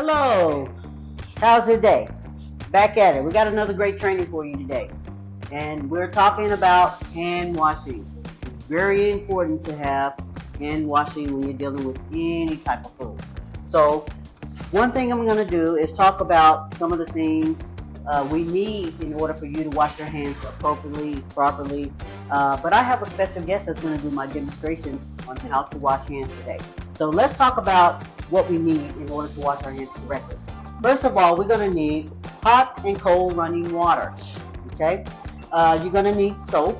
Hello, how's your day? Back at it. We got another great training for you today. And we're talking about hand washing. It's very important to have hand washing when you're dealing with any type of food. So one thing I'm going to do is talk about some of the things we need in order for you to wash your hands appropriately, properly. But I have a special guest that's going to do my demonstration on how to wash hands today. So let's talk about what we need in order to wash our hands correctly. First of all, we're going to need hot and cold running water. Okay, you're going to need soap.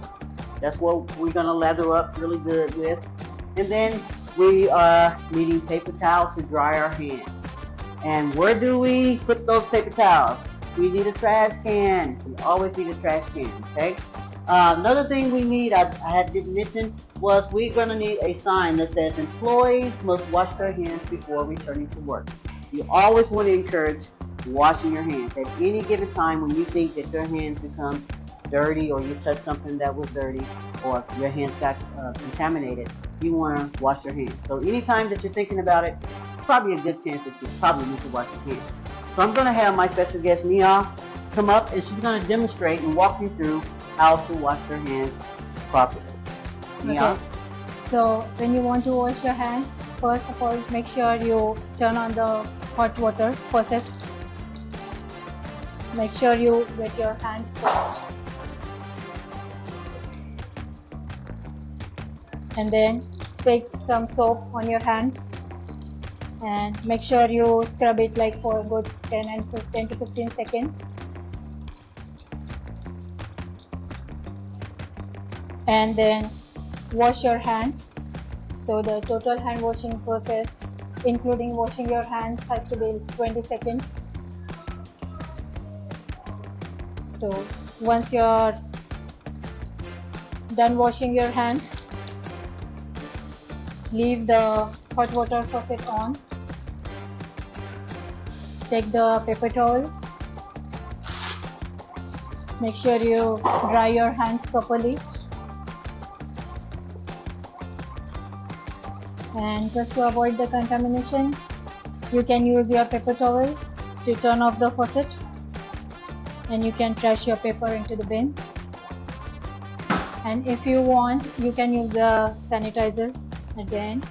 That's what we're going to lather up really good with. And then we are needing paper towels to dry our hands. And where do we put those paper towels? We need a trash can. We always need a trash can, okay? Another thing we need, I didn't mention, was we're going to need a sign that says employees must wash their hands before returning to work. You always want to encourage washing your hands. At any given time when you think that your hands become dirty or you touch something that was dirty or your hands got contaminated, you want to wash your hands. So anytime that you're thinking about it, probably a good chance that you probably need to wash your hands. So I'm going to have my special guest, Nia, come up and she's going to demonstrate and walk you through how to wash your hands properly. Nia? Okay. So when you want to wash your hands, first of all, make sure you turn on the hot water faucet. Make sure you wet your hands first. And then take some soap on your hands and make sure you scrub it like for a good 10 to 15 seconds. And then wash your hands. So the total hand washing process, including washing your hands, has to be 20 seconds. So once you're done washing your hands, leave the hot water faucet on. Take the paper towel. Make sure you dry your hands properly. And just to avoid the contamination, you can use your paper towel to turn off the faucet, and you can trash your paper into the bin. And if you want, you can use a sanitizer at the end,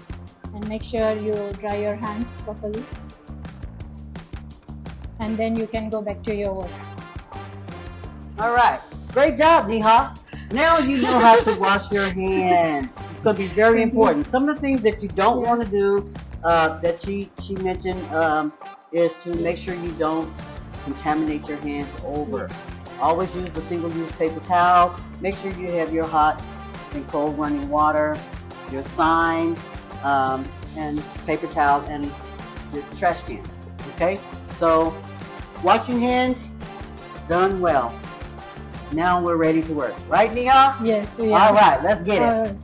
and make sure you dry your hands properly, and then you can go back to your work. All right, great job, Neha. Now you know how to wash your hands. It's going to be very important. Some of the things that you don't want to do that she mentioned is to make sure you don't contaminate your hands over. Always use the single-use paper towel. Make sure you have your hot and cold running water, your sign, and paper towel, and your trash can. Okay, so washing hands, done well. Now we're ready to work, right, Neha? Yes, we are. All right, let's get it.